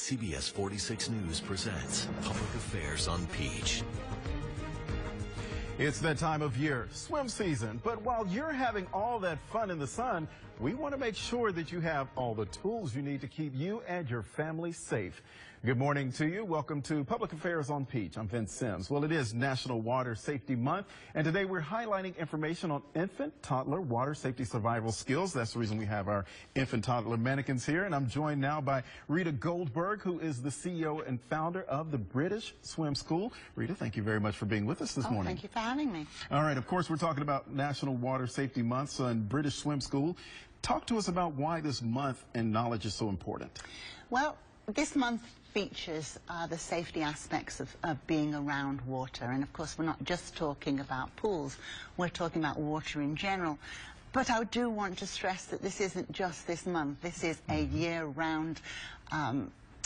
CBS 46 News presents Public Affairs on Peach. It's that time of year, swim season. But while you're having all that fun in the sun, we want to make sure that you have all the tools you need to keep you and your family safe. Good morning to you. Welcome to Public Affairs on Peach. I'm Vince Sims. Well, it is National Water Safety Month, and today we're highlighting information on infant, toddler, water safety survival skills. That's the reason we have our infant toddler mannequins here, and I'm joined now by Rita Goldberg, who is the CEO and founder of the British Swim School. Rita, thank you very much for being with us this morning. Thank you for having me. All right, of course, we're talking about National Water Safety Month and British Swim School. Talk to us about why this month and knowledge is so important. Well, this month features the safety aspects of being around water. And of course, we're not just talking about pools, we're talking about water in general. But I do want to stress that this isn't just this month. This is a year-round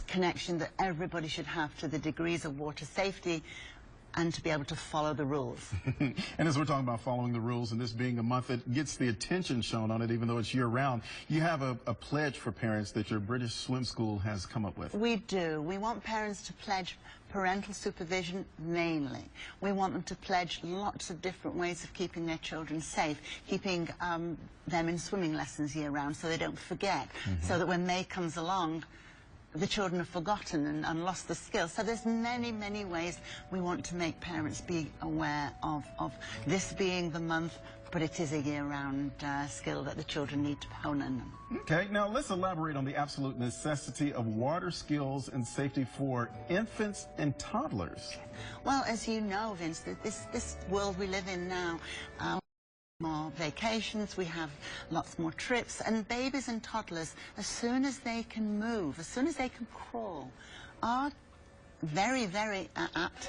connection that everybody should have to the degrees of water safety and to be able to follow the rules. And as we're talking about following the rules and this being a month that gets the attention shown on it, even though it's year-round, you have a pledge for parents that your British Swim School has come up with. We do. We want parents to pledge parental supervision mainly. We want them to pledge lots of different ways of keeping their children safe, keeping them in swimming lessons year-round so they don't forget, so that when May comes along, the children have forgotten and lost the skills. So there's many, many ways we want to make parents be aware of this being the month, but it is a year-round skill that the children need to hone in. Okay, now let's elaborate on the absolute necessity of water skills and safety for infants and toddlers. Well, as you know, Vince, this world we live in now, more vacations, we have lots more trips, and babies and toddlers, as soon as they can move, as soon as they can crawl, are very, very apt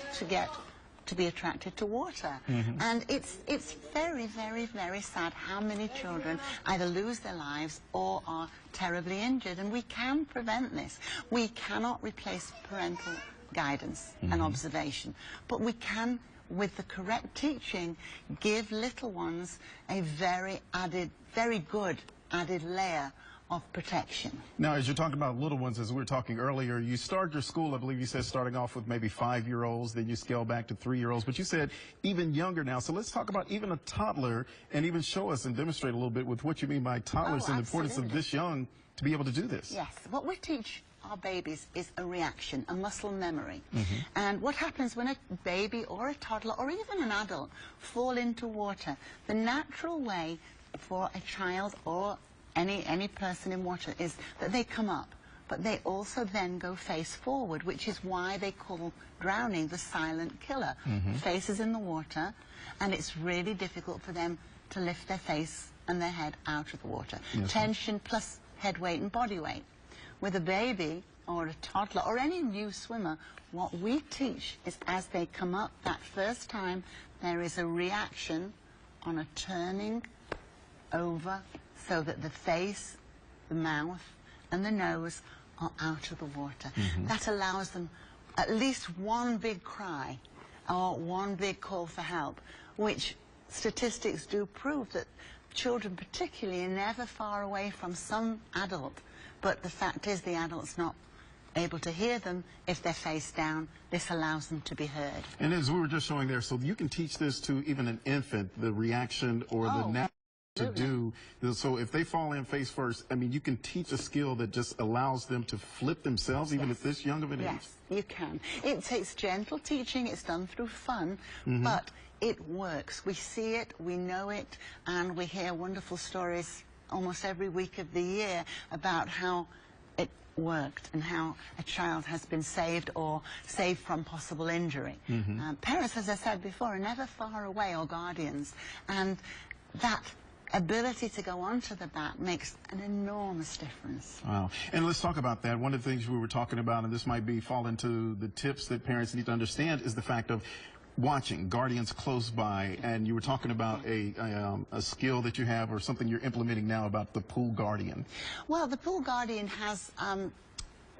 to be attracted to water. And it's very, very, very sad how many children either lose their lives or are terribly injured, and we can prevent this. We cannot replace parental guidance and observation, but we can, with the correct teaching, give little ones a very good added layer of protection. Now, as you're talking about little ones, as we were talking earlier, you started your school, I believe you said, starting off with maybe 5-year-olds, then you scale back to 3-year-olds, but you said even younger now. So let's talk about even a toddler and even show us and demonstrate a little bit with what you mean by toddlers and the importance of this young to be able to do this. Yes, what we teach our babies is a reaction, a muscle memory. And what happens when a baby or a toddler or even an adult fall into water, the natural way for a child or any person in water is that they come up, but they also then go face forward, which is why they call drowning the silent killer. Face is in the water, and it's really difficult for them to lift their face and their head out of the water. Tension plus head weight and body weight. With a baby or a toddler or any new swimmer, what we teach is as they come up that first time, there is a reaction on a turning over so that the face, the mouth, and the nose are out of the water. That allows them at least one big cry or one big call for help, which statistics do prove that children particularly are never far away from some adult. But the fact is the adult's not able to hear them if they're face down. This allows them to be heard. And as we were just showing there, so you can teach this to even an infant, the reaction or the natural to do. So if they fall in face first, I mean, you can teach a skill that just allows them to flip themselves even at this young of an age. Yes, you can. It takes gentle teaching. It's done through fun, but it works. We see it, we know it, and we hear wonderful stories almost every week of the year about how it worked and how a child has been saved or saved from possible injury. Parents, as I said before, are never far away, or guardians, and that ability to go onto the bat makes an enormous difference. Wow. And let's talk about that. One of the things we were talking about, and this might fall into the tips that parents need to understand, is the fact of watching, guardians close by, and you were talking about a skill that you have or something you're implementing now about the pool guardian. Well, the pool guardian has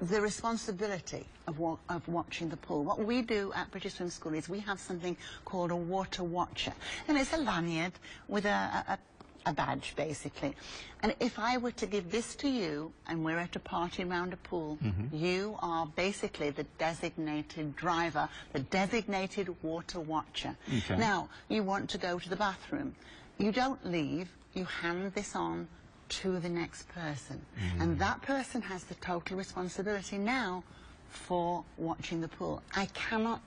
the responsibility of watching the pool. What we do at British Swim School is we have something called a water watcher, and it's a lanyard with a a badge, basically. And if I were to give this to you, and we're at a party around a pool, you are basically the designated driver, the designated water watcher. Okay. Now, you want to go to the bathroom. You don't leave, you hand this on to the next person. And that person has the total responsibility now for watching the pool. I cannot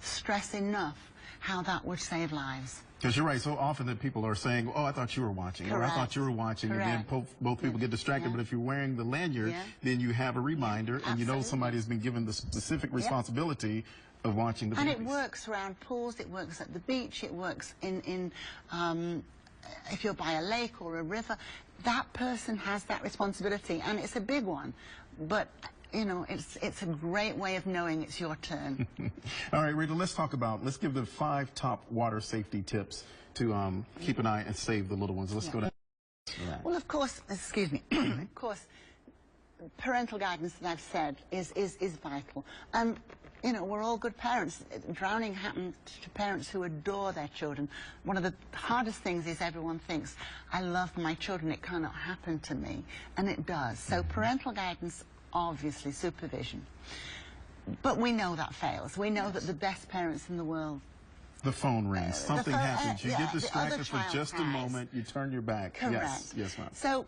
stress enough how that would save lives. Because you're right, so often that people are saying, oh, I thought you were watching, Correct. or I thought you were watching, Correct. and then both people get distracted. But if you're wearing the lanyard, then you have a reminder, and you know somebody has been given the specific responsibility of watching the babies. And it works around pools, it works at the beach, it works in if you're by a lake or a river, that person has that responsibility, and it's a big one. But you know, it's a great way of knowing it's your turn. All right, Rita, let's give the 5 top water safety tips to keep an eye and save the little ones. Let's go down. Well, of course, excuse me, of course, parental guidance that I've said is vital. You know, we're all good parents. Drowning happens to parents who adore their children. One of the hardest things is everyone thinks, I love my children, it cannot happen to me. And it does. So parental guidance, obviously, supervision. But we know that fails. We know that the best parents in the world... The phone rings. Something happens. You get distracted for just a moment. You turn your back. Correct. Yes, ma'am. So,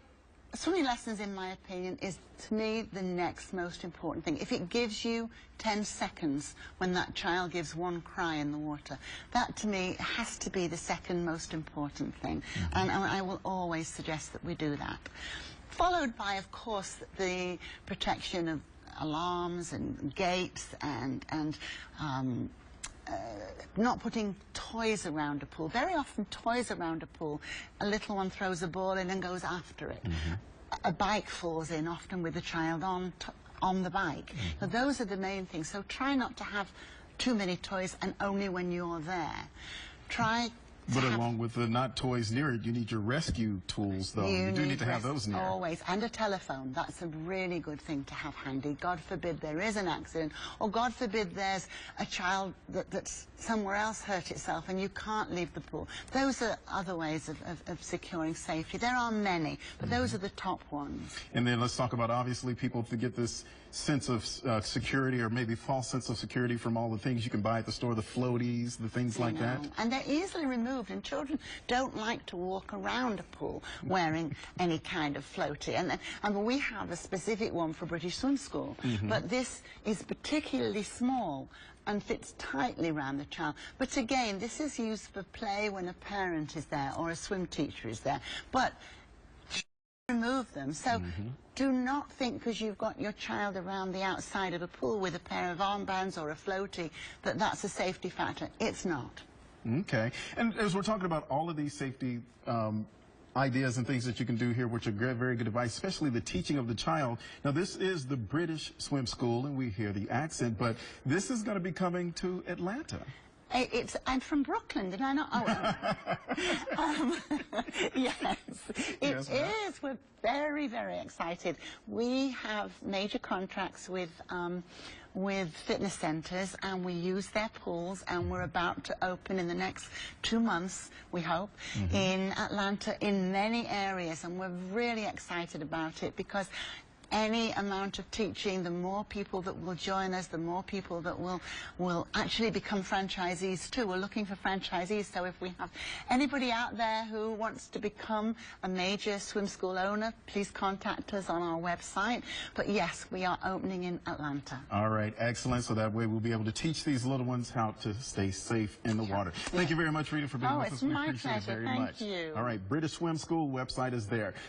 swimming lessons, in my opinion, is, to me, the next most important thing. If it gives you 10 seconds when that child gives one cry in the water, that, to me, has to be the second most important thing. And I will always suggest that we do that. Followed by, of course, the protection of alarms and gates and not putting toys around a pool. Very often toys around a pool, a little one throws a ball in and goes after it. A bike falls in, often with the child on the bike. So those are the main things. So try not to have too many toys, and only when you're there. Try. But along with the not toys near it, you need your rescue tools, though. You do need to have those near. Always. And a telephone. That's a really good thing to have handy. God forbid there is an accident, or God forbid there's a child that's somewhere else hurt itself and you can't leave the pool. Those are other ways of securing safety. There are many, but those are the top ones. And then let's talk about, obviously, people to get this sense of security, or maybe false sense of security, from all the things you can buy at the store, the floaties, the things like that. And they're easily removed, and children don't like to walk around a pool wearing any kind of floaty. And we have a specific one for British Swim School, but this is particularly small and fits tightly around the child. But again, this is used for play when a parent is there or a swim teacher is there. But remove them. So do not think because you've got your child around the outside of a pool with a pair of armbands or a floaty that that's a safety factor. It's not. Okay. And as we're talking about all of these safety ideas and things that you can do here, which are very good advice, especially the teaching of the child. Now, this is the British Swim School, and we hear the accent, but this is going to be coming to Atlanta. I'm from Brooklyn, did I not? Oh, yes, it is. We're very, very excited. We have major contracts with fitness centers, and we use their pools, and we're about to open in the next 2 months, we hope, in Atlanta, in many areas, and we're really excited about it because any amount of teaching, the more people that will join us, the more people that will actually become franchisees too. We're looking for franchisees, so if we have anybody out there who wants to become a major swim school owner, please contact us on our website. But yes, we are opening in Atlanta. All right, excellent. So that way we'll be able to teach these little ones how to stay safe in the water. Thank you very much, Rita, for being with us. Oh, it's my pleasure. Very much. Thank you. All right, British Swim School website is there.